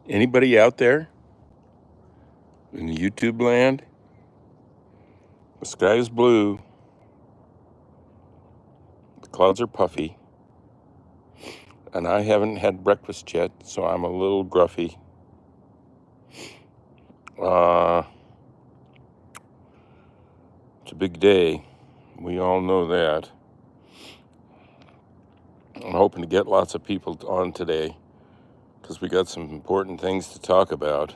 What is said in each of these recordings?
Anybody out there in YouTube land? The sky is blue. The clouds are puffy. And I haven't had breakfast yet, so I'm a little gruffy. It's a big day. We all know that. I'm hoping to get lots of people on today because we got some important things to talk about.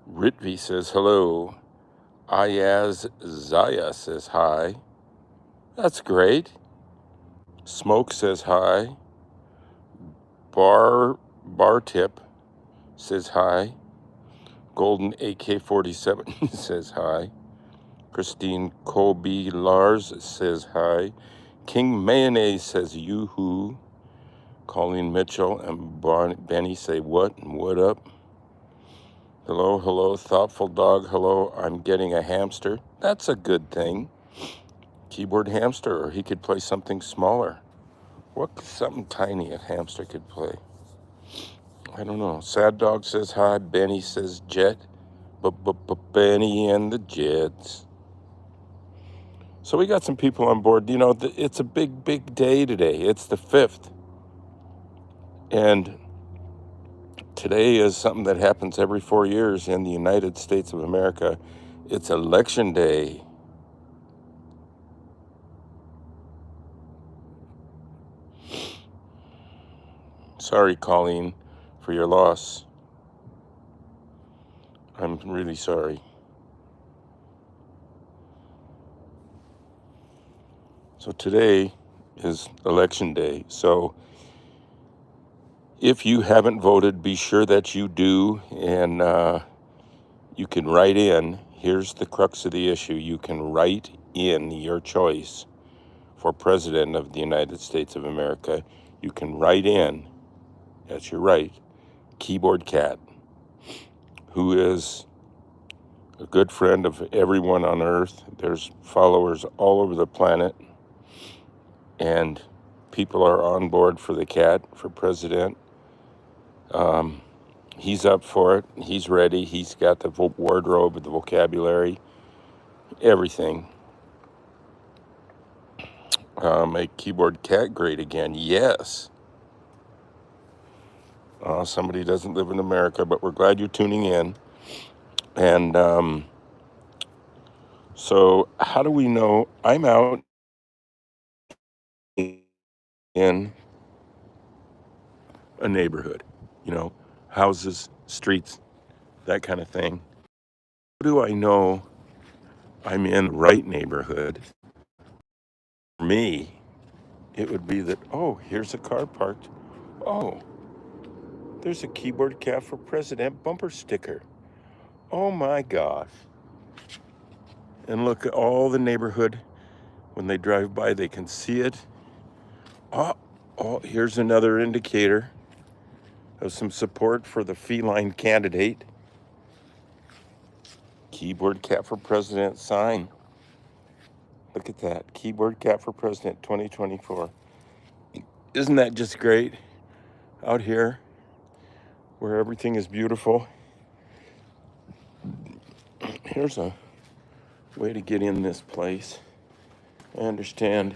Ritvi says hello. Ayaz Zaya says hi. That's great. Smoke says hi. Bar Tip says hi. Golden AK-47 says hi. Christine Colby Lars says hi. King Mayonnaise says yoo-hoo. Colleen Mitchell and Benny say what and what up. Hello, hello, thoughtful dog. Hello, I'm getting a hamster. That's a good thing. Keyboard hamster, or he could play something smaller. What's something tiny a hamster could play? I don't know. Sad Dog says hi. Benny says jet. Benny and the Jets. So we got some people on board. You know, it's a big, big day today. It's the 5th. And today is something that happens every 4 years in the United States of America. It's election day. Sorry, Colleen, for your loss. I'm really sorry. So today is election day. So if you haven't voted, be sure that you do. And you can write in. Here's the crux of the issue. You can write in your choice for President of the United States of America. You can write in, that's your right, Keyboard Cat, who is a good friend of everyone on Earth. There's followers all over the planet, and people are on board for the cat for president. He's up for it. He's ready. He's got the wardrobe, the vocabulary, everything. Make Keyboard Cat great again. Yes. Somebody doesn't live in America, but we're glad you're tuning in. And so how do we know? I'm out in a neighborhood, houses, streets, that kind of thing. How do I know I'm in the right neighborhood? For me, it would be that, oh, here's a car parked. Oh, there's a Keyboard Cat for President bumper sticker. Oh my gosh. And look at all the neighborhood. When they drive by, they can see it. Oh, here's another indicator of some support for the feline candidate. Keyboard Cat for President sign. Look at that. Keyboard Cat for President 2024. Isn't that just great? Out here, where everything is beautiful. Here's a way to get in this place. I understand.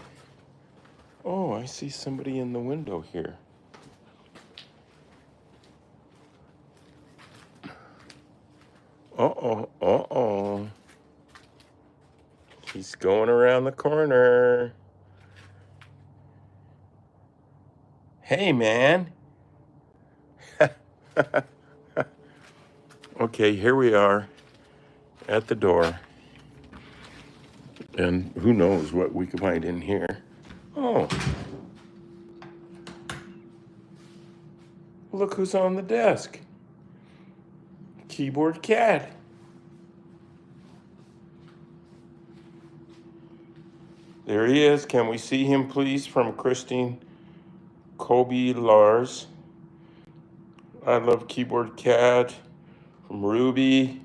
Oh, I see somebody in the window here. Uh-oh. He's going around the corner. Hey, man. Okay, here we are at the door. And who knows what we could find in here. Oh. Look who's on the desk. Keyboard Cat. There he is. Can we see him, please, from Christine Colby Lars? I love Keyboard Cat. From Ruby.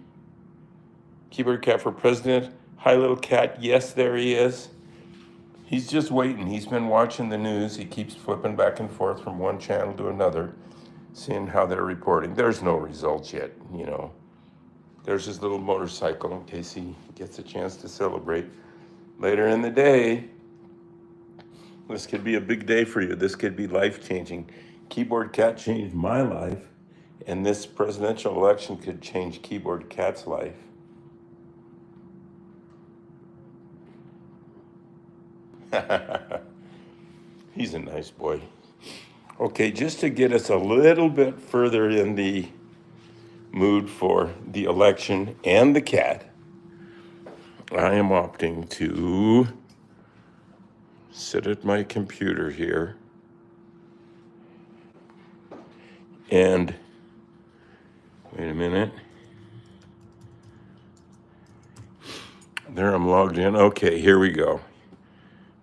Keyboard Cat for President. Hi, little cat. Yes, there he is. He's just waiting. He's been watching the news. He keeps flipping back and forth from one channel to another, seeing how they're reporting. There's no results yet, you know. There's his little motorcycle in case he gets a chance to celebrate later in the day. This could be a big day for you. This could be life-changing. Keyboard Cat changed my life, and this presidential election could change Keyboard Cat's life. He's a nice boy. Okay, just to get us a little bit further in the mood for the election and the cat, I am opting to sit at my computer here and wait a minute. There, I'm logged in. Okay, here we go.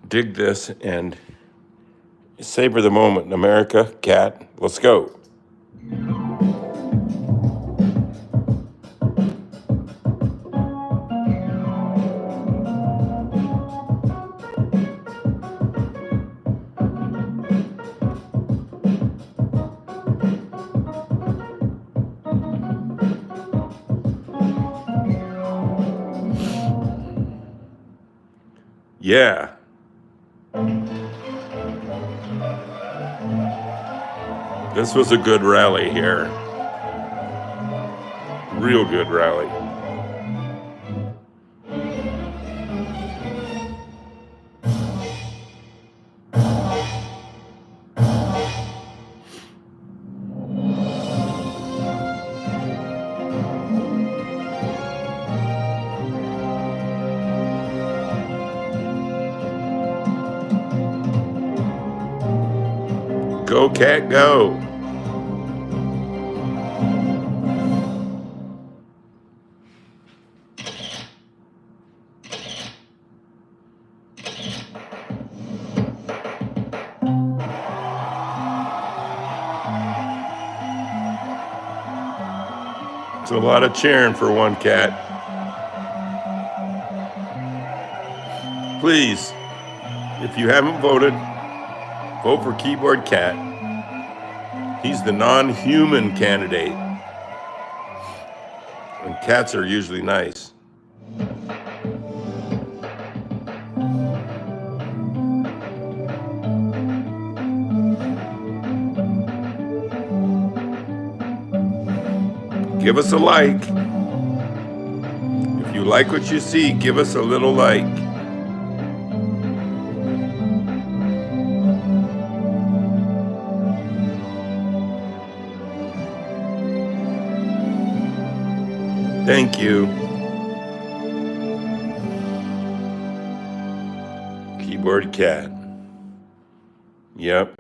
Dig this and savor the moment in America. Cat, let's go. Yeah. This was a good rally here. Real good rally. Go, cat, go. It's a lot of cheering for one cat. Please, if you haven't voted, vote for Keyboard Cat. He's the non-human candidate. And cats are usually nice. Give us a like. If you like what you see, give us a little like. Thank you. Keyboard Cat. Yep.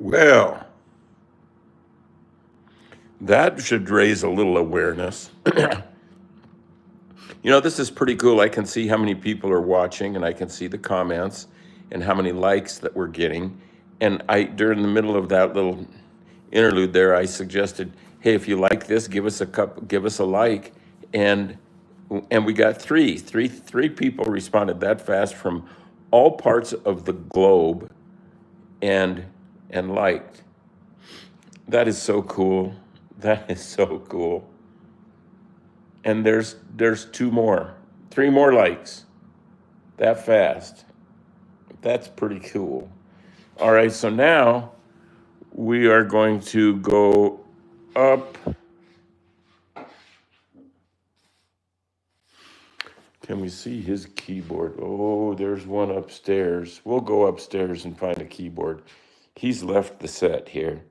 Well, that should raise a little awareness. You know, this is pretty cool. I can see how many people are watching, and I can see the comments and how many likes that we're getting. And during the middle of that little interlude there, I suggested, hey, if you like this, give us a like. And we got three people responded that fast from all parts of the globe and liked. That is so cool. That is so cool. And there's three more likes that fast. That's pretty cool. All right, so now we are going to go up Can we see his keyboard? Oh, there's one upstairs. We'll go upstairs and find a keyboard. He's left the set here.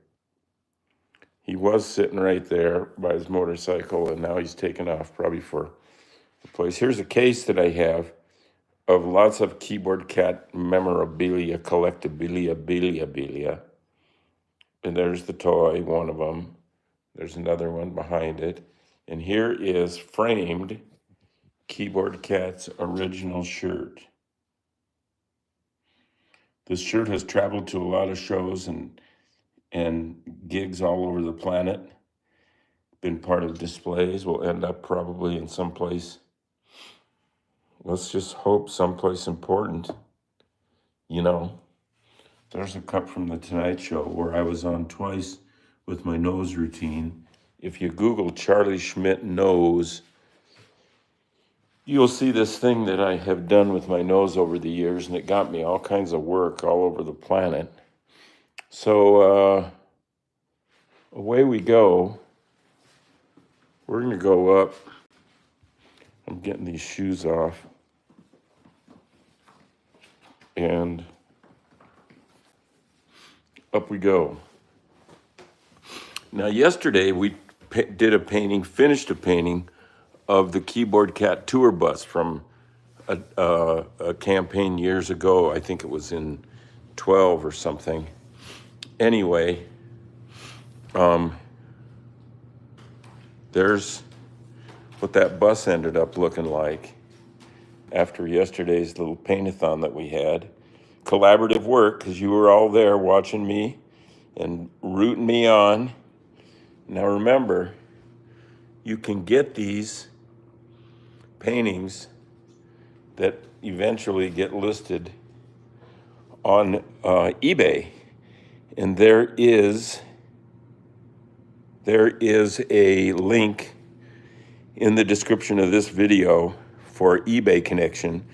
He was sitting right there by his motorcycle, and now he's taken off probably for a place. Here's a case that I have of lots of Keyboard Cat memorabilia, collectabilia. And there's the toy, one of them. There's another one behind it. And here is framed Keyboard Cat's original shirt. This shirt has traveled to a lot of shows and gigs all over the planet. Been part of displays. Will end up probably in some place. Let's just hope someplace important. You know, there's a cut from the Tonight Show where I was on twice with my nose routine. If you Google Charlie Schmidt nose, you'll see this thing that I have done with my nose over the years, and it got me all kinds of work all over the planet. So away we go. We're going to go up. I'm getting these shoes off. And up we go. Now, yesterday we finished a painting of the Keyboard Cat tour bus from a campaign years ago. I think it was in 12 or something. Anyway, there's what that bus ended up looking like after yesterday's little paint-a-thon that we had. Collaborative work, because you were all there watching me and rooting me on. Now remember, you can get these paintings that eventually get listed on eBay. And there is a link in the description of this video for eBay connection,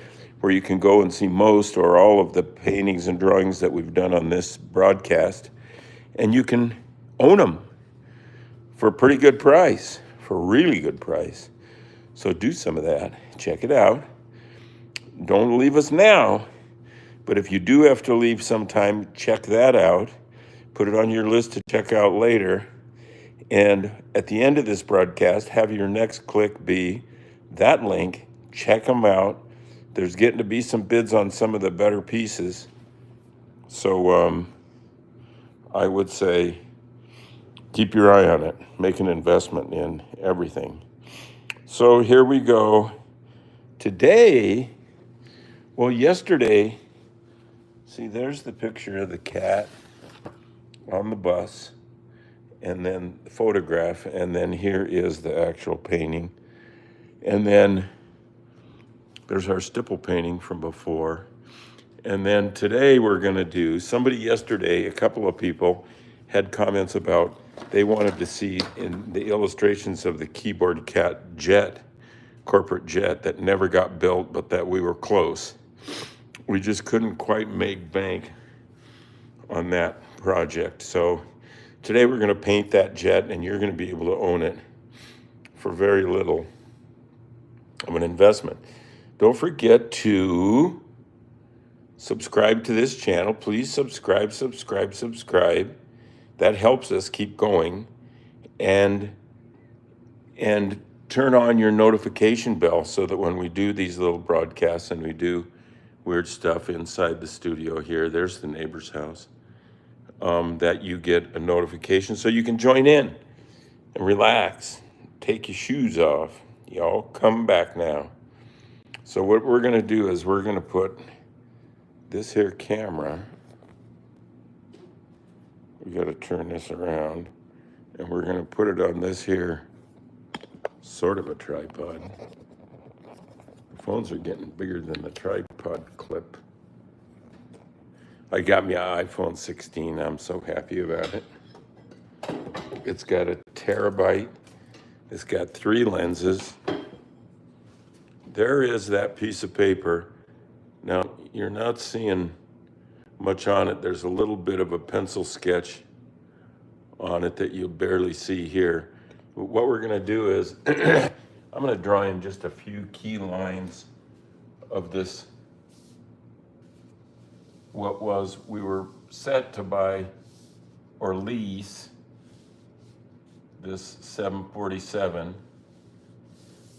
where you can go and see most or all of the paintings and drawings that we've done on this broadcast, and you can own them for a pretty good price, for a really good price. So do some of that. Check it out. Don't leave us now, but if you do have to leave sometime, check that out. Put it on your list to check out later. And at the end of this broadcast, have your next click be that link. Check them out. There's getting to be some bids on some of the better pieces. So I would say keep your eye on it. Make an investment in everything. So here we go. Today, well, yesterday, see, there's the picture of the cat on the bus, and then the photograph, and then here is the actual painting. And then there's our stipple painting from before. And then today we're going to do, somebody yesterday, a couple of people had comments about they wanted to see in the illustrations of the Keyboard Cat jet, corporate jet that never got built, but that we were close. We just couldn't quite make bank on that project. So today we're going to paint that jet, and you're going to be able to own it for very little of an investment. Don't forget to subscribe to this channel. Please subscribe. That helps us keep going. And turn on your notification bell so that when we do these little broadcasts and we do weird stuff inside the studio here, there's the neighbor's house, that you get a notification so you can join in and relax. Take your shoes off. Y'all come back now. So what we're going to do is we're going to put this here camera, we got to turn this around, and we're going to put it on this here sort of a tripod. The phones are getting bigger than the tripod clip. I got me an iPhone 16. I'm so happy about it. It's got a terabyte. It's got 3 lenses. There is that piece of paper. Now, you're not seeing much on it. There's a little bit of a pencil sketch on it that you'll barely see here. But what we're going to do is I'm going to draw in just a few key lines of this. We were set to buy or lease this 747,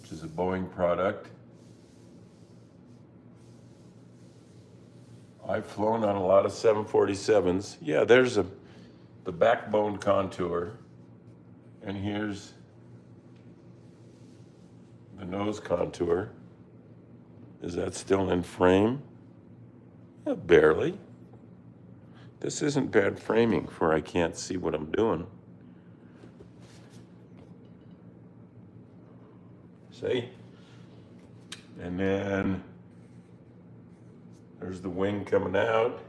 which is a Boeing product. I've flown on a lot of 747s. Yeah, there's the backbone contour, and here's the nose contour. Is that still in frame? Yeah, barely. This isn't bad framing for I can't see what I'm doing. See? And then there's the wing coming out.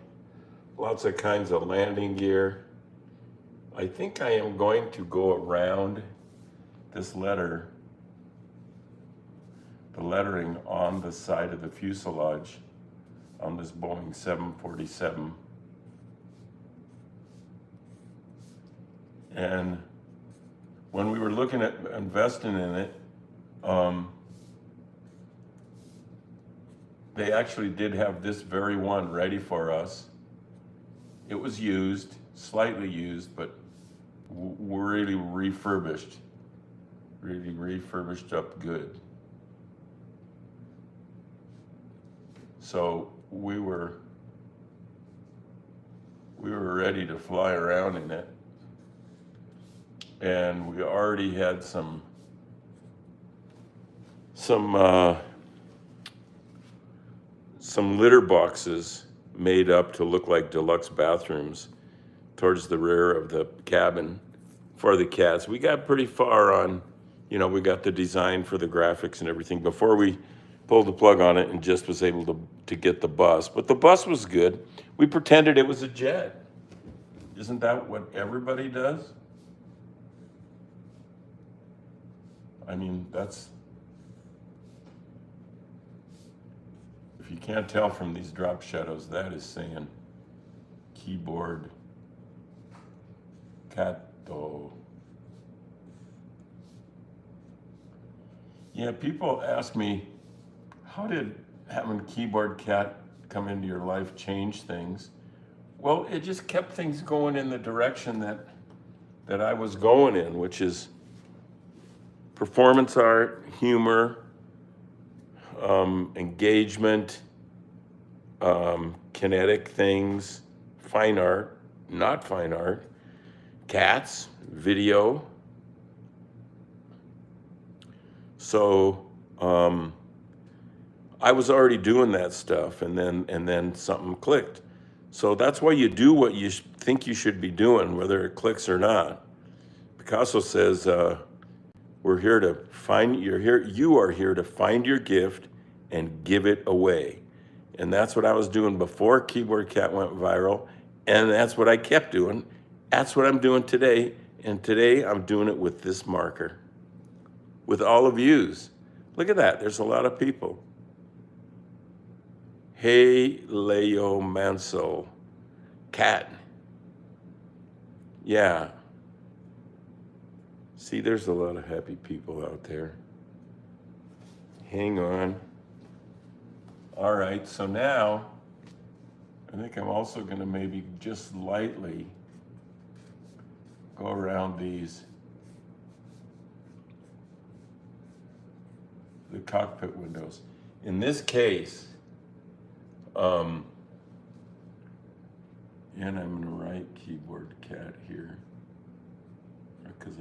Lots of kinds of landing gear. I think I am going to go around this letter, the lettering on the side of the fuselage on this Boeing 747. And when we were looking at investing in it, they actually did have this very one ready for us. It was used, slightly used, but really refurbished up good. So we were ready to fly around in it, and we already had some litter boxes made up to look like deluxe bathrooms towards the rear of the cabin for the cats. We got pretty far on, we got the design for the graphics and everything before we pulled the plug on it and just was able to get the bus. But the bus was good. We pretended it was a jet. Isn't that what everybody does? I mean, if you can't tell from these drop shadows, that is saying keyboard Cato. Yeah, people ask me, how did having keyboard cat come into your life change things? Well, it just kept things going in the direction that I was going in, which is performance art, humor, engagement, kinetic things, fine art, not fine art, cats, video. So I was already doing that stuff, and then something clicked. So that's why you do what you think you should be doing, whether it clicks or not. Picasso says, you are here to find your gift and give it away. And that's what I was doing before Keyboard Cat went viral, and that's what I kept doing. That's what I'm doing today, and today I'm doing it with this marker, with all of yous. Look at that, there's a lot of people. Hey, Leo Mansell, cat. Yeah. See, there's a lot of happy people out there. Hang on. All right, so now, I think I'm also gonna maybe just lightly go around the cockpit windows. In this case, and I'm gonna write keyboard cat here, because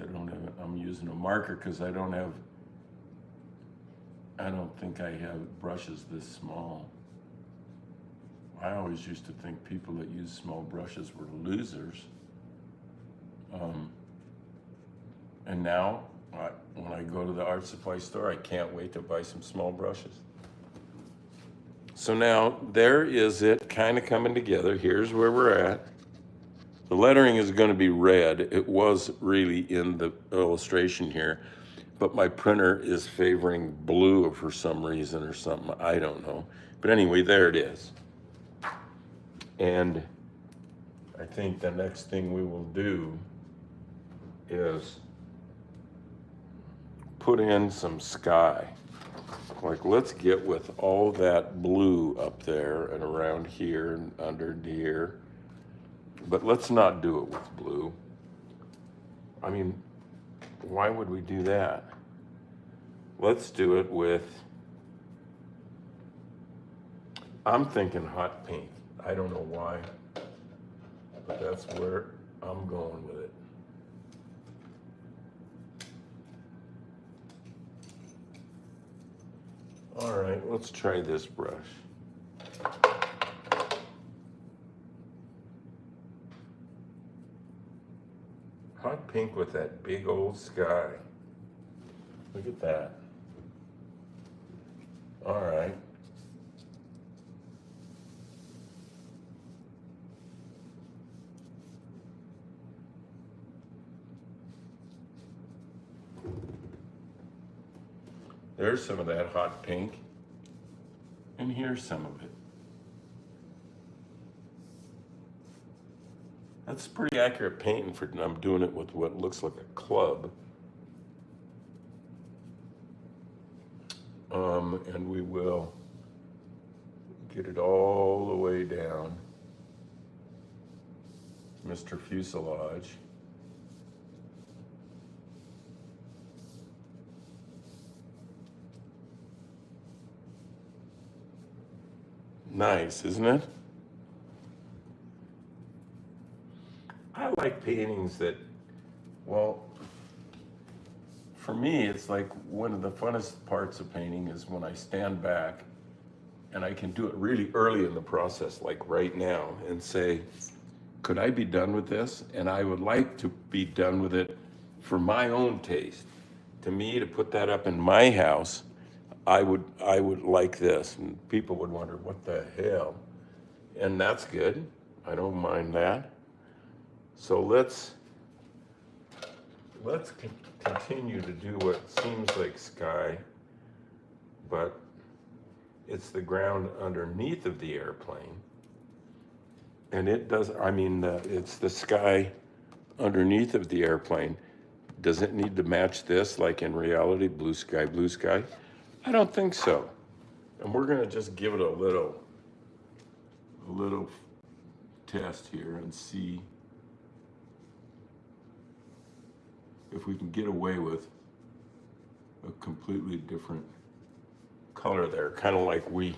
I'm using a marker because I don't think I have brushes this small. I always used to think people that use small brushes were losers. And now, when I go to the art supply store, I can't wait to buy some small brushes. So now, there is it kind of coming together. Here's where we're at. The lettering is going to be red. It was really in the illustration here, but my printer is favoring blue for some reason or something. I don't know. But anyway, there it is. And I think the next thing we will do is put in some sky. Like, let's get with all that blue up there and around here and under here. But let's not do it with blue. I mean, why would we do that? Let's do it with, I'm thinking hot pink. I don't know why, but that's where I'm going with it. All right, let's try this brush. Hot pink with that big old sky. Look at that. All right. There's some of that hot pink. And here's some of it. That's pretty accurate painting for, I'm doing it with what looks like a club. And we will get it all the way down. Mr. Fuselage. Nice, isn't it? I like paintings that, well, for me, it's like one of the funnest parts of painting is when I stand back and I can do it really early in the process, like right now, and say, could I be done with this? And I would like to be done with it for my own taste. To me, to put that up in my house, I would like this, and people would wonder, what the hell? And that's good. I don't mind that. So let's continue to do what seems like sky, but it's the ground underneath of the airplane. And it does, I mean, it's the sky underneath of the airplane. Does it need to match this, like in reality, blue sky, blue sky? I don't think so. And we're gonna just give it a little test here and see if we can get away with a completely different color there, kind of like we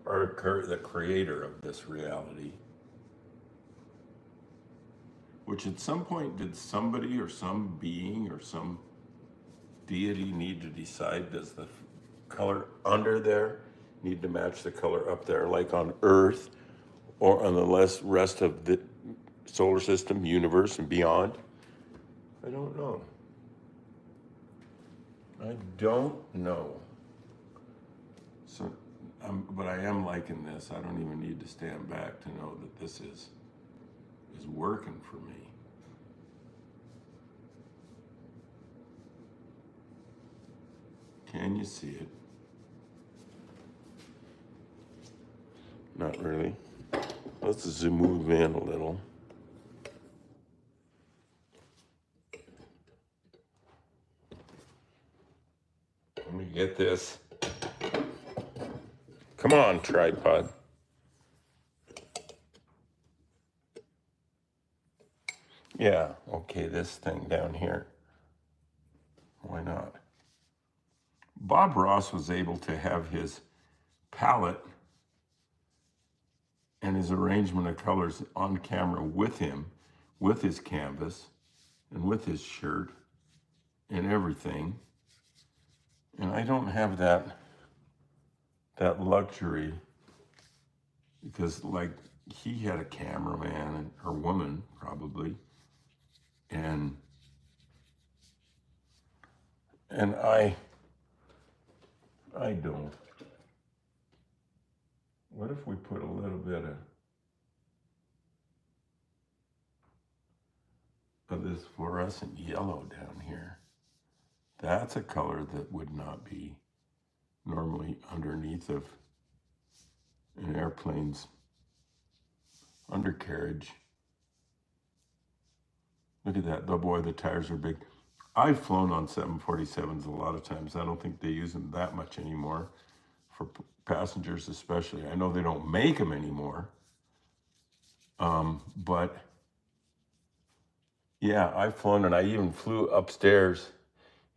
are the creator of this reality. Which at some point did somebody or some being or some deity need to decide, does the color under there need to match the color up there, like on Earth or on the rest of the solar system, universe, and beyond? I don't know. I don't know. So, but I am liking this. I don't even need to stand back to know that this is working for me. Can you see it? Not really. Let's zoom in a little. Let me get this. Come on, tripod. Yeah, okay, this thing down here. Why not? Bob Ross was able to have his palette and his arrangement of colors on camera with him, with his canvas, and with his shirt, and everything. And I don't have that luxury, because like he had a cameraman, or woman probably, and I don't. What if we put a little bit of this fluorescent yellow down here? That's a color that would not be normally underneath of an airplane's undercarriage. Look at that. Oh boy, the tires are big. I've flown on 747s a lot of times. I don't think they use them that much anymore, for passengers especially. I know they don't make them anymore. But yeah, I've flown, and I even flew upstairs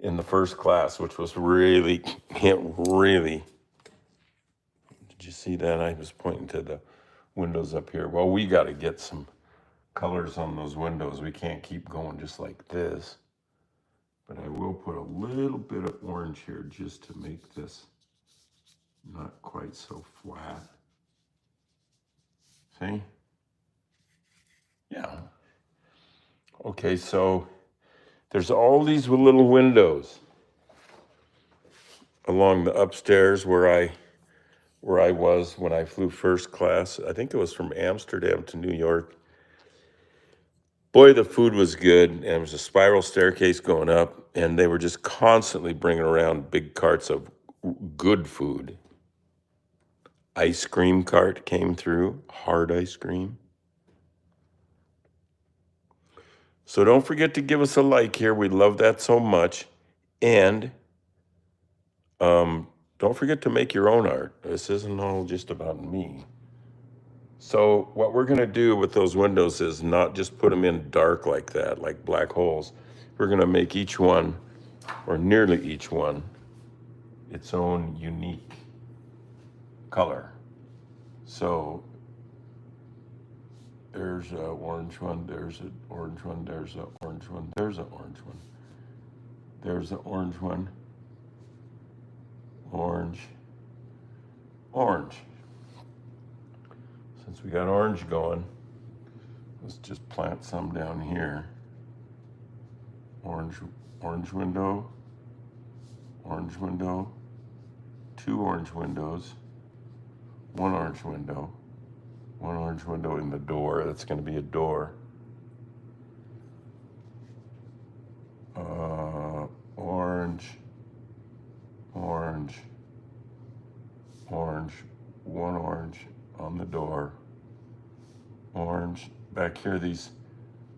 in the first class, which was really, really. Did you see that? I was pointing to the windows up here. Well, we got to get some colors on those windows. We can't keep going just like this. But I will put a little bit of orange here just to make this not quite so flat. See? Yeah. Okay, so there's all these little windows along the upstairs where I was when I flew first class. I think it was from Amsterdam to New York. Boy, the food was good, and it was a spiral staircase going up, and they were just constantly bringing around big carts of good food. Ice cream cart came through, hard ice cream. So don't forget to give us a like here. We love that so much. And don't forget to make your own art. This isn't all just about me. So what we're going to do with those windows is not just put them in dark like that, like black holes. We're going to make each one, or nearly each one, its own unique color. So there's an orange one, there's an orange one, there's an orange one, there's an orange one. There's an orange one. Orange. Orange. Since we got orange going, let's just plant some down here. Orange window, orange window, 2 orange windows, 1 orange window, 1 orange window in the door. That's going to be a door. Orange, orange, orange, 1 orange on the door. Orange. Back here, these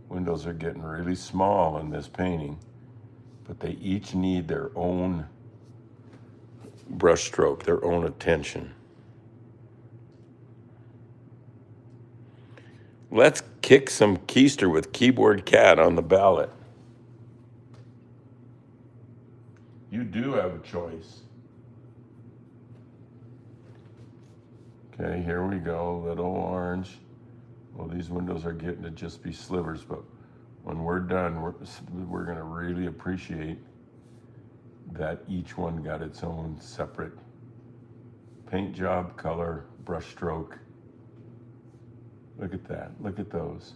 windows are getting really small in this painting, but they each need their own brush stroke, their own attention. Let's kick some keister with Keyboard Cat on the ballot. You do have a choice. Okay, here we go, little orange. Well, these windows are getting to just be slivers, but when we're done, we're gonna really appreciate that each one got its own separate paint job, color, brush stroke. Look at that, look at those.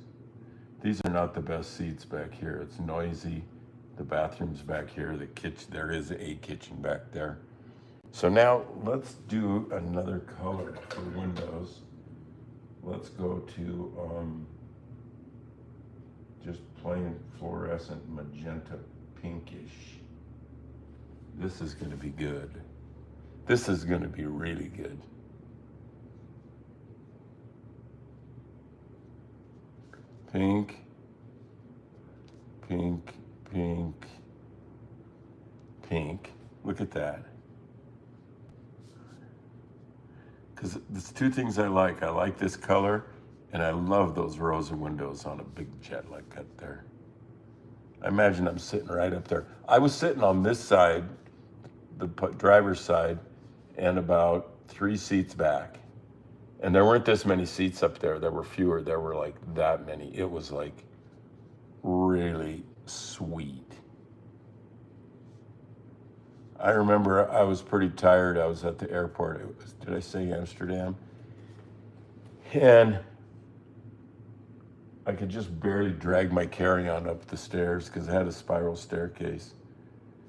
These are not the best seats back here. It's noisy. The bathroom's back here, the kitchen, there is a kitchen back there. So now let's do another color for windows. Let's go to just plain fluorescent magenta pinkish. This is gonna be good. This is gonna be really good. Pink, pink, pink, pink. Look at that. Because there's 2 things I like. I like this color, and I love those rows of windows on a big jet like that there. I imagine I'm sitting right up there. I was sitting on this side, the driver's side, and about 3 seats back. And there weren't this many seats up there. There were fewer. There were like that many. It was like really sweet. I remember I was pretty tired. I was at the airport. Did I say Amsterdam? And I could just barely drag my carry-on up the stairs because it had a spiral staircase.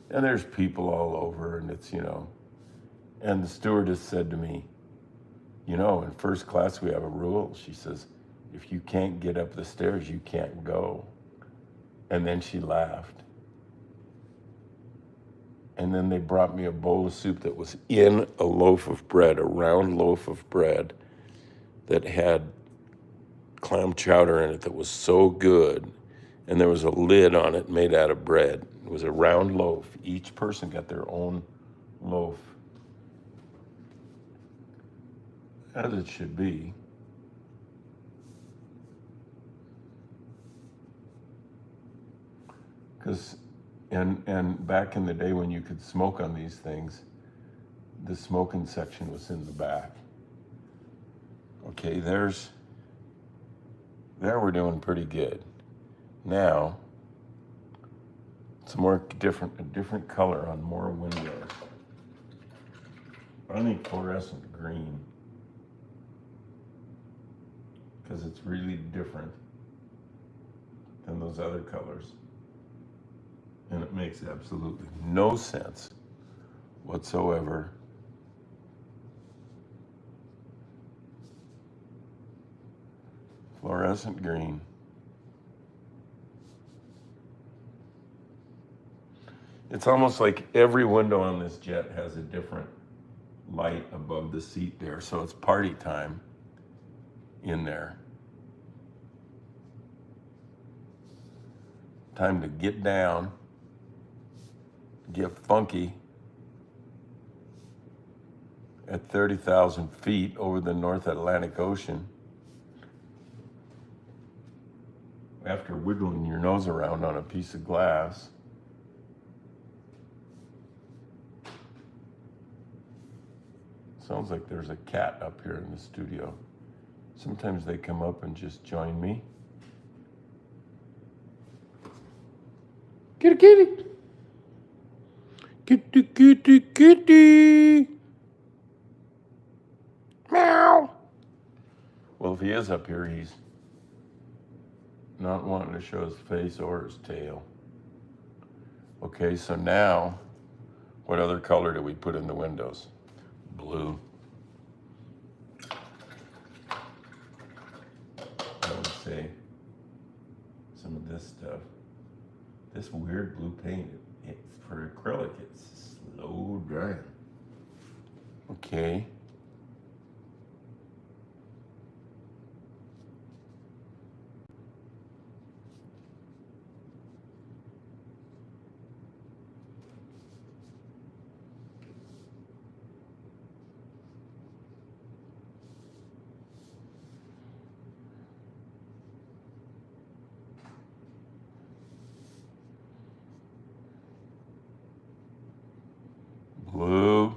And there's people all over, and it's, and the stewardess said to me, in first class we have a rule. She says, if you can't get up the stairs, you can't go. And then she laughed. And then they brought me a bowl of soup that was in a loaf of bread, a round loaf of bread that had clam chowder in it that was so good. And there was a lid on it made out of bread. It was a round loaf. Each person got their own loaf, as it should be. Because, and back in the day when you could smoke on these things, the smoking section was in the back. Okay, there we're doing pretty good. Now, it's a different color on more windows. I think fluorescent green, because it's really different than those other colors. And it makes absolutely no sense whatsoever. Fluorescent green. It's almost like every window on this jet has a different light above the seat there, so it's party time in there. Time to get down, get funky at 30,000 feet over the North Atlantic Ocean. After wiggling your nose around on a piece of glass. Sounds like there's a cat up here in the studio. Sometimes they come up and just join me. Kitty, kitty. Kitty, kitty, kitty. Meow. Well, if he is up here, he's not wanting to show his face or his tail. Okay, so now, what other color do we put in the windows? Blue. I would say some of this stuff. This weird blue paint, for acrylic, it's slow drying. Okay. Blue.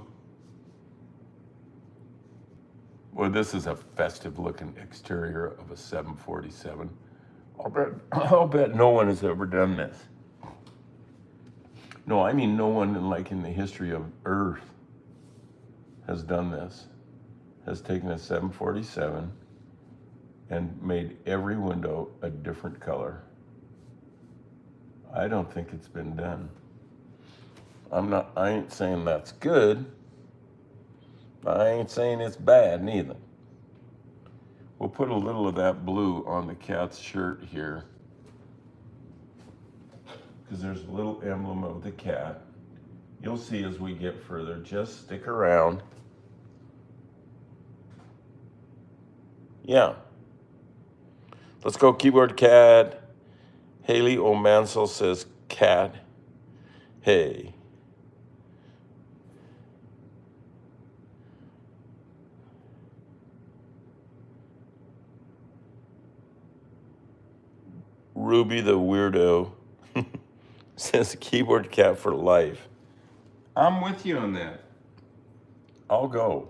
Well, this is a festive looking exterior of a 747. I'll bet no one has ever done this. No, I mean no one in the history of Earth has done this. Has taken a 747 and made every window a different color. I don't think it's been done. I ain't saying that's good. I ain't saying it's bad neither. We'll put a little of that blue on the cat's shirt here, because there's a little emblem of the cat. You'll see as we get further. Just stick around. Yeah. Let's go keyboard cat. Haley O'Mansell says cat. Hey. Ruby the weirdo says keyboard cat for life. I'm with you on that. I'll go.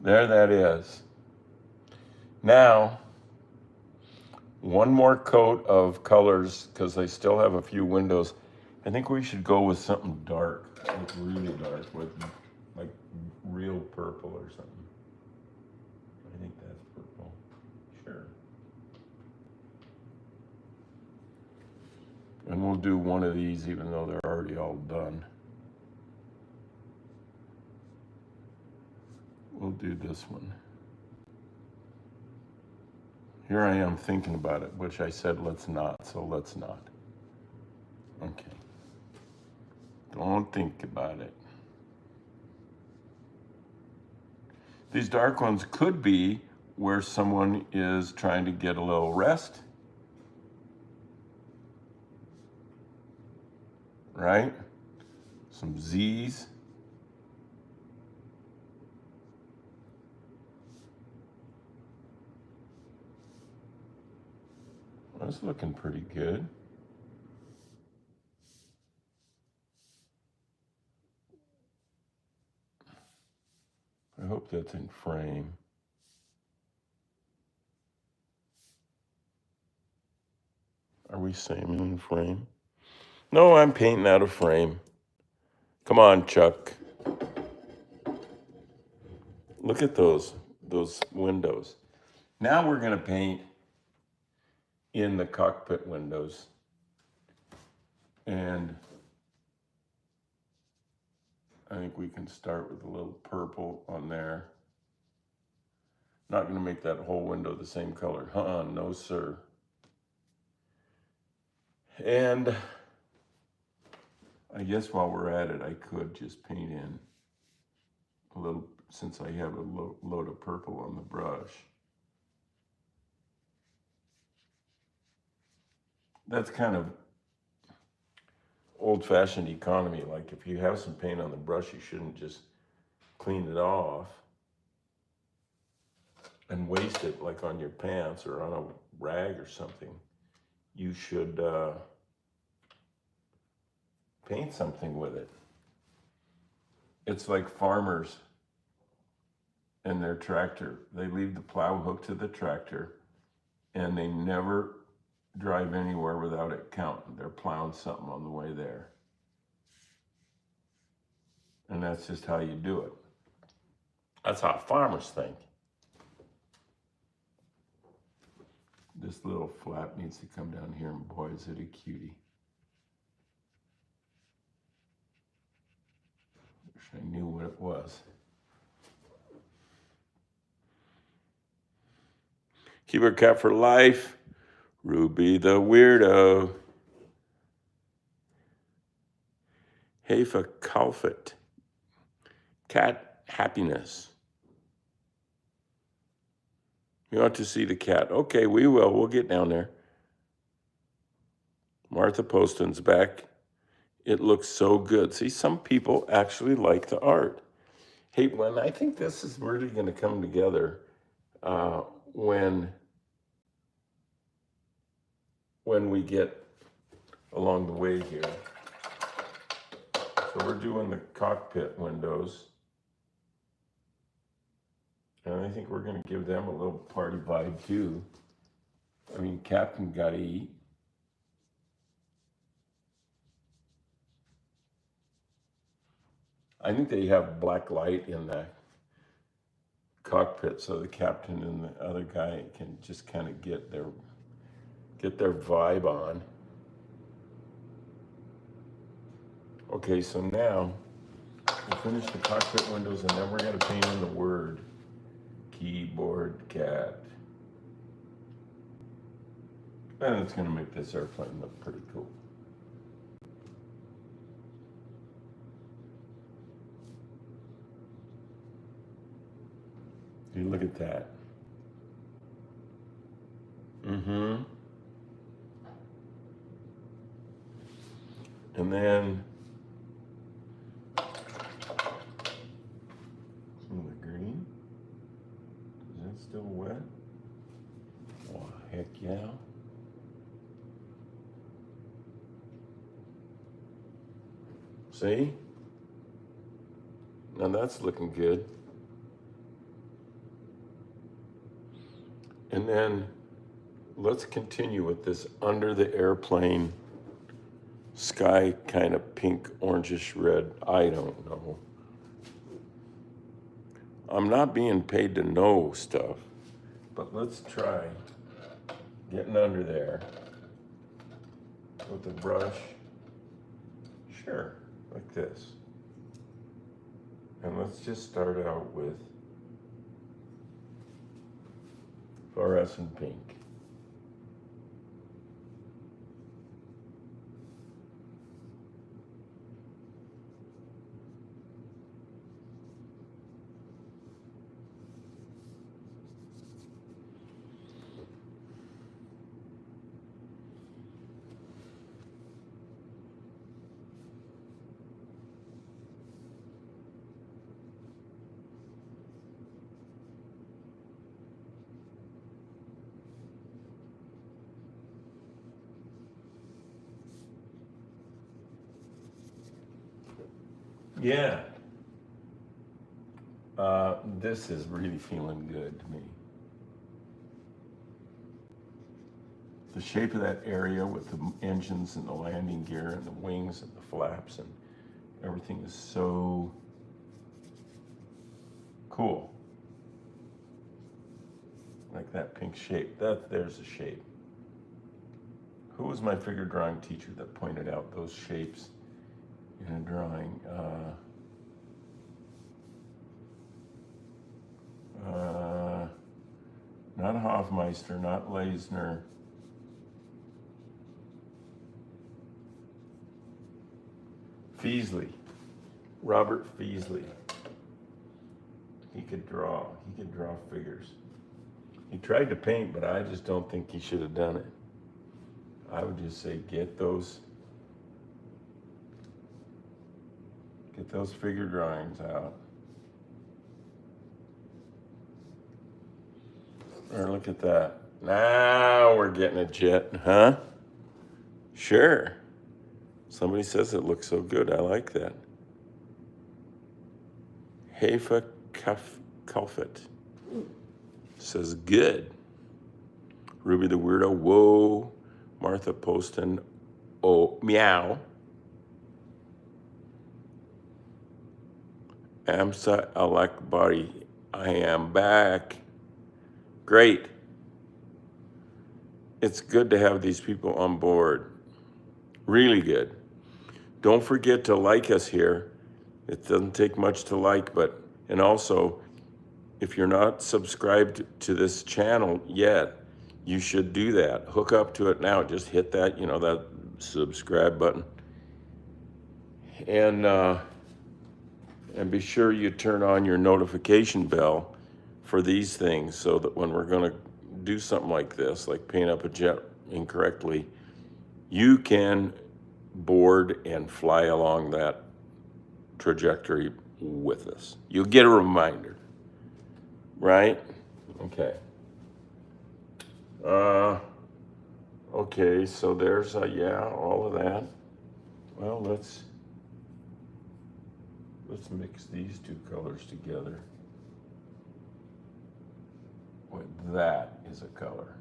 There that is. Now, one more coat of colors, because they still have a few windows. I think we should go with something dark, like really dark, with like real purple or something. I think that's purple. Sure. And we'll do one of these even though they're already all done. We'll do this one. Here I am thinking about it, which I said let's not, so let's not. Okay. Don't think about it. These dark ones could be where someone is trying to get a little rest, right? Some Z's. That's looking pretty good. I hope that's in frame. Are we saying in frame? No, I'm painting out of frame. Come on, Chuck. Look at those windows. Now we're gonna paint in the cockpit windows. And I think we can start with a little purple on there. Not gonna make that whole window the same color. No sir. And I guess while we're at it, I could just paint in a little, since I have a load of purple on the brush. That's kind of old-fashioned economy. Like if you have some paint on the brush, you shouldn't just clean it off and waste it like on your pants or on a rag or something. You should paint something with it. It's like farmers and their tractor. They leave the plow hooked to the tractor and they never drive anywhere without it counting. They're plowing something on the way there. And that's just how you do it. That's how farmers think. This little flap needs to come down here, and boy, is it a cutie. Wish I knew what it was. Keep her cat for life. Ruby the weirdo. Hafa Calfit. Cat happiness. You want to see the cat? Okay, we will. We'll get down there. Martha Poston's back. It looks so good. See, some people actually like the art. Hey, when I think this is really going to come together when we get along the way here. So we're doing the cockpit windows. And I think we're going to give them a little party vibe too. I mean, Captain got to eat. I think they have black light in the cockpit so the captain and the other guy can just kind of get their vibe on. Okay, so now we'll finish the cockpit windows and then we're going to paint in the word keyboard cat. And it's going to make this airplane look pretty cool. You look at that. Mm-hmm. And then some of the green. Is that still wet? Oh, heck yeah. See? Now that's looking good. And then let's continue with this under the airplane sky kind of pink, orangish red. I don't know. I'm not being paid to know stuff, but let's try getting under there with the brush. Sure, like this. And let's just start out with fluorescent pink. Yeah. This is really feeling good to me. The shape of that area with the engines and the landing gear and the wings and the flaps and everything is so cool. Like that pink shape. There's a shape. Who was my figure drawing teacher that pointed out those shapes in a drawing? Not Hofmeister, not Leisner. Feasley, Robert Feasley. He could draw figures. He tried to paint, but I just don't think he should have done it. I would just say get those figure drawings out. Or look at that. Now we're getting a jet, huh? Sure. Somebody says it looks so good. I like that. Haifa Cockpit says good. Ruby the Weirdo, whoa. Martha Poston, oh, meow. Amsa Alakbari, I am back. Great. It's good to have these people on board. Really good. Don't forget to like us here. It doesn't take much to like, and also, if you're not subscribed to this channel yet, you should do that. Hook up to it now. Just hit that, that subscribe button. And be sure you turn on your notification bell for these things so that when we're going to do something like this, like paint up a jet incorrectly, you can board and fly along that trajectory with us. You'll get a reminder, right? Okay. Okay, so there's all of that. Well, let's mix these two colors together. Boy, that is a color.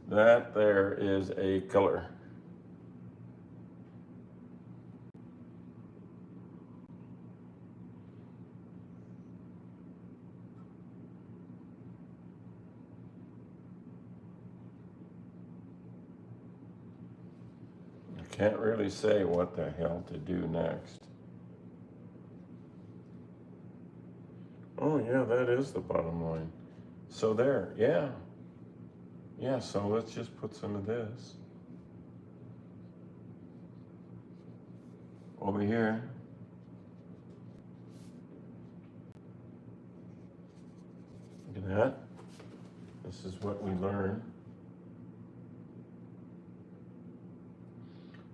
That there is a color. I can't really say what the hell to do next. Oh yeah, that is the bottom line. So there, yeah. Yeah, so let's just put some of this over here. Look at that. This is what we learn.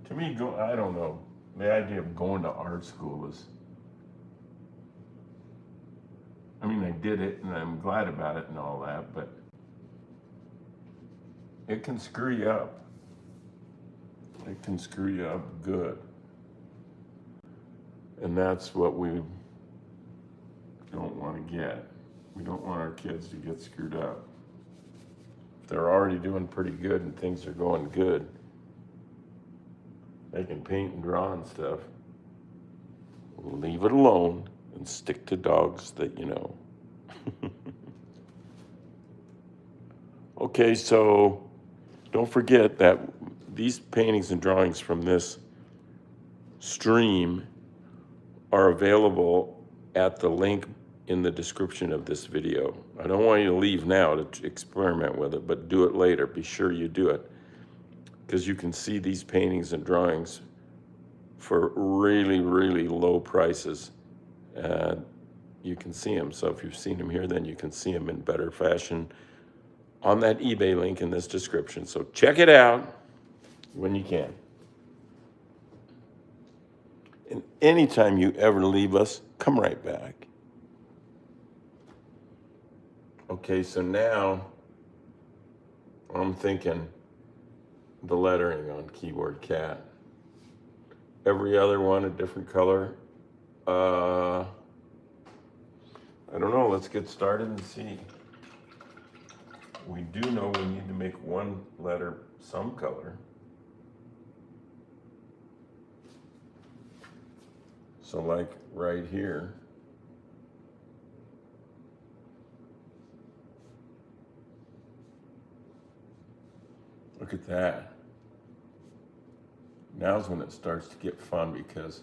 To me, I don't know. The idea of going to art school is, I mean, I did it and I'm glad about it and all that, but it can screw you up. It can screw you up good. And that's what we don't want to get. We don't want our kids to get screwed up. If they're already doing pretty good and things are going good, making paint and drawing stuff. Leave it alone and stick to dogs that you know. Okay, so don't forget that these paintings and drawings from this stream are available at the link in the description of this video. I don't want you to leave now to experiment with it, but do it later. Be sure you do it, because you can see these paintings and drawings for really, really low prices. You can see them. So if you've seen them here, then you can see them in better fashion on that eBay link in this description. So check it out when you can. And anytime you ever leave us, come right back. Okay, so now I'm thinking the lettering on Keyboard Cat. Every other one a different color. I don't know, let's get started and see. We do know we need to make one letter some color. So like right here. Look at that. Now's when it starts to get fun, because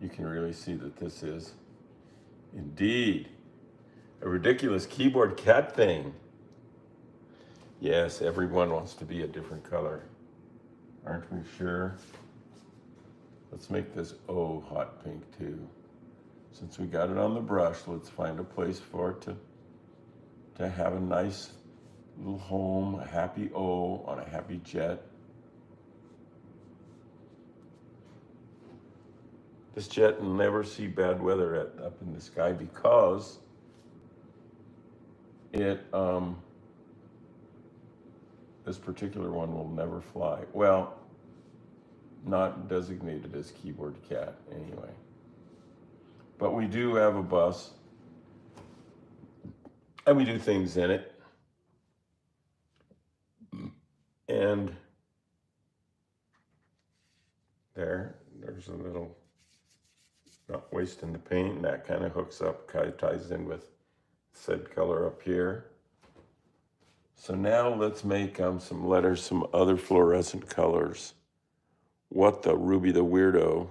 you can really see that this is indeed a ridiculous Keyboard Cat thing. Yes, everyone wants to be a different color. Aren't we sure? Let's make this hot pink too. Since we got it on the brush, let's find a place for it to have a nice little home, a happy O on a happy jet. This jet will never see bad weather up in the sky, because this particular one will never fly. Well, not designated as Keyboard Cat anyway. But we do have a bus, and we do things in it. And there's a little, not wasting the paint, and that kind of hooks up, kind of ties in with said color up here. So now let's make some letters, some other fluorescent colors. What the Ruby the Weirdo.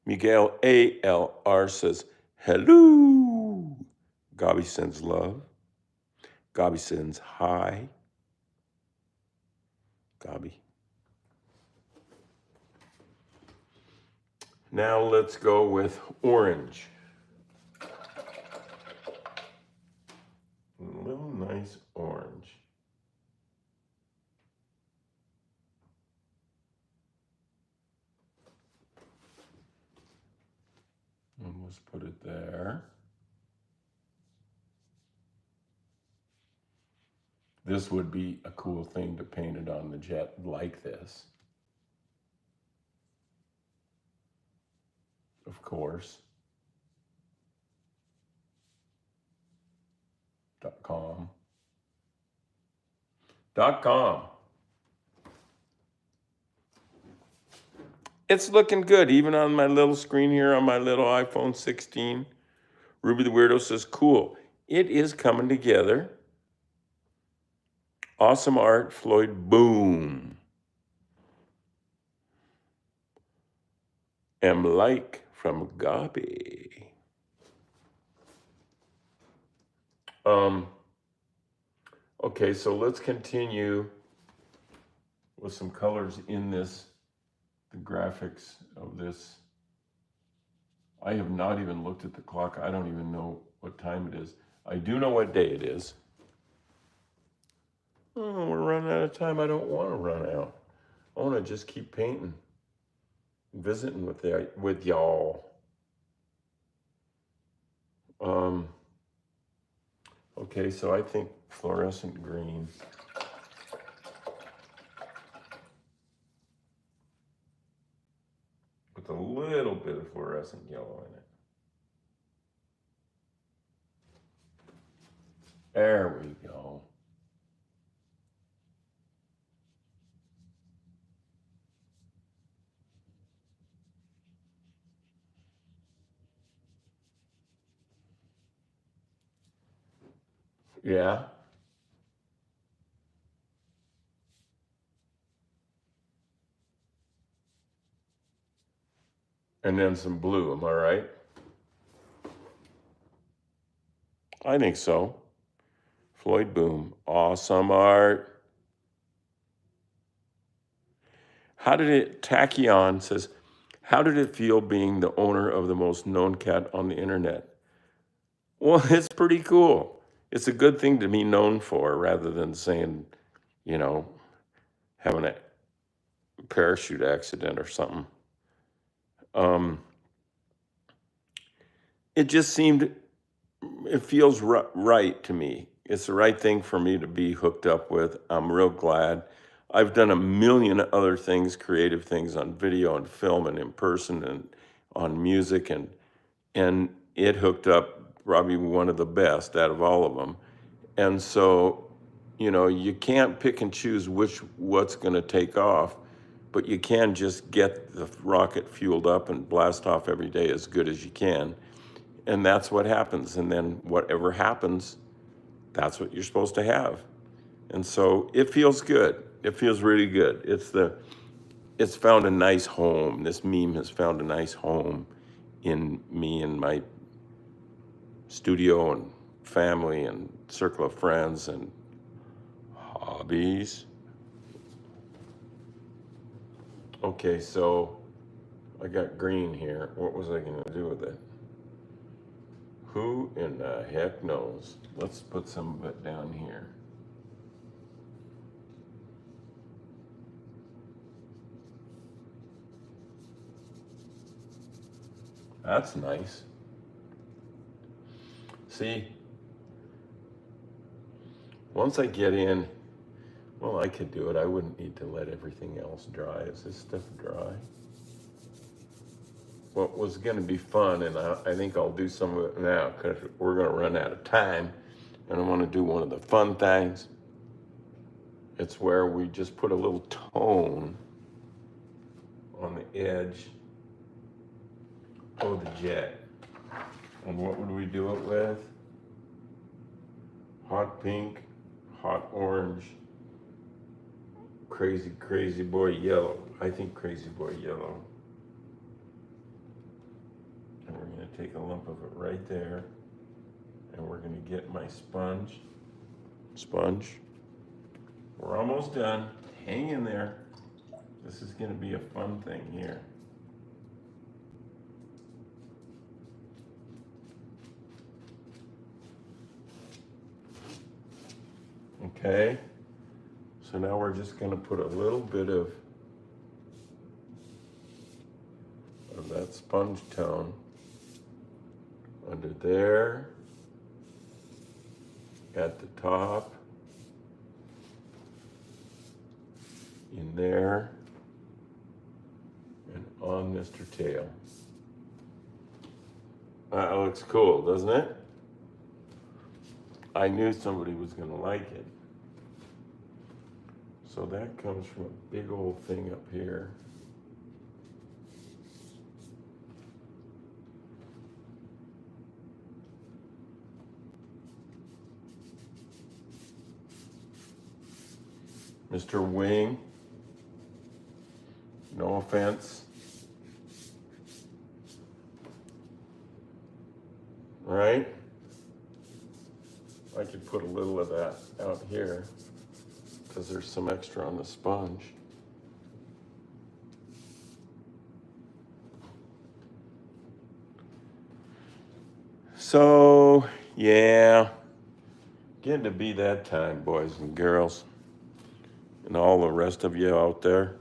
Miguel ALR says, hello. Gabi sends love. Gabi sends hi. Gabi. Now let's go with orange. A little nice orange. And let's put it there. This would be a cool thing to paint it on the jet like this. Of course. .com. It's looking good, even on my little screen here on my little iPhone 16. Ruby the Weirdo says, cool. It is coming together. Awesome art, Floyd. Boom. Am like from Gabi. Okay, so let's continue with some colors in this, the graphics of this. I have not even looked at the clock. I don't even know what time it is. I do know what day it is. Oh, we're running out of time. I don't want to run out. I want to just keep painting, visiting with y'all. Okay, so I think fluorescent green. With a little bit of fluorescent yellow in it. There we go. Yeah. And then some blue, am I right? I think so. Floyd Boom. Awesome art. How did it, Tachyon says, how did it feel being the owner of the most known cat on the internet? Well, it's pretty cool. It's a good thing to be known for rather than saying, you know, having a parachute accident or something. It just seemed, it feels right to me. It's the right thing for me to be hooked up with. I'm real glad. I've done a million other things, creative things on video and film and in person and on music, and it hooked up probably one of the best out of all of them. And so, you know, you can't pick and choose what's going to take off, but you can just get the rocket fueled up and blast off every day as good as you can. And that's what happens. And then whatever happens, that's what you're supposed to have. And so it feels good. It feels really good. It's found a nice home. This meme has found a nice home in me and my studio and family and circle of friends and hobbies. Okay, so I got green here. What was I gonna do with it? Who in the heck knows? Let's put some of it down here. That's nice. See, once I get in, well, I could do it. I wouldn't need to let everything else dry. Is this stuff dry? What was going to be fun, and I think I'll do some of it now because we're going to run out of time, and I want to do one of the fun things. It's where we just put a little tone on the edge of the jet. And what would we do it with? Hot pink, hot orange, crazy, crazy boy yellow. I think crazy boy yellow. And we're going to take a lump of it right there. And we're going to get my sponge. We're almost done. Hang in there. This is going to be a fun thing here. Okay. So now we're just going to put a little bit of that sponge tone under there, at the top, in there, and on Mr. Tail. That looks cool, doesn't it? I knew somebody was going to like it. So that comes from a big old thing up here. Mr. Wing, no offense. Right? I could put a little of that out here because there's some extra on the sponge. So, yeah, getting to be that time, boys and girls, and all the rest of you out there,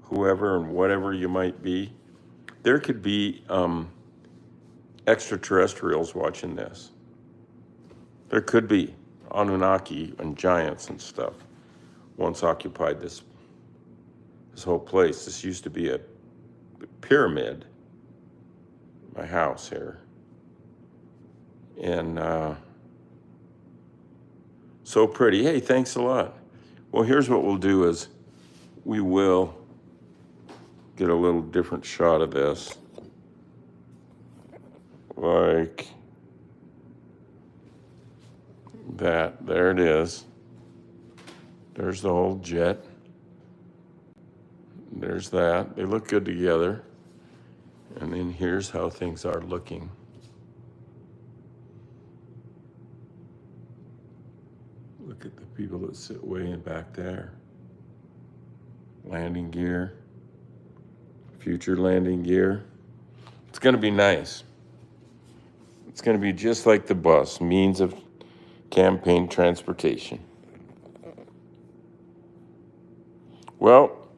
whoever and whatever you might be. There could be extraterrestrials watching this. There could be Anunnaki and giants and stuff once occupied this whole place. This used to be a pyramid, my house here. And so pretty. Hey, thanks a lot. Well, here's what we'll do is we will get a little different shot of this. Like There it is. There's the whole jet. There's that. They look good together. And then here's how things are looking. Look at the people that sit way in back there. Landing gear. Future landing gear. It's going to be nice. It's going to be just like the bus, means of campaign transportation. Well,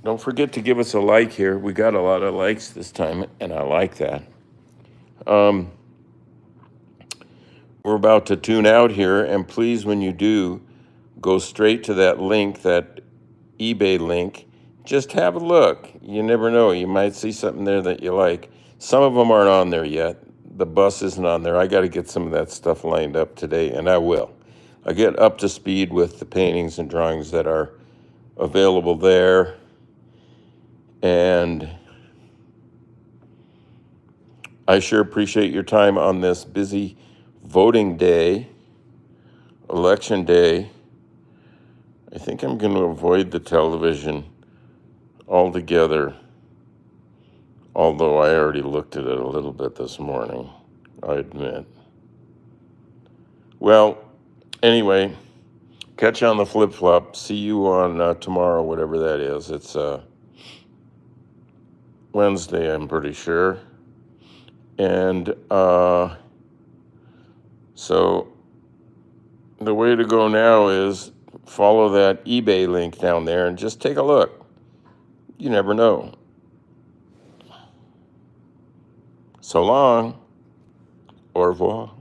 don't forget to give us a like here. We got a lot of likes this time, and I like that. We're about to tune out here, and please, when you do, go straight to that link, that eBay link. Just have a look. You never know. You might see something there that you like. Some of them aren't on there yet. The bus isn't on there. I got to get some of that stuff lined up today, and I will. I get up to speed with the paintings and drawings that are available there. And I sure appreciate your time on this busy voting day, election day. I think I'm going to avoid the television altogether, although I already looked at it a little bit this morning, I admit. Well, anyway, catch you on the flip-flop. See you on tomorrow, whatever that is. It's Wednesday, I'm pretty sure. And so the way to go now is follow that eBay link down there and just take a look. You never know. So long. Au revoir.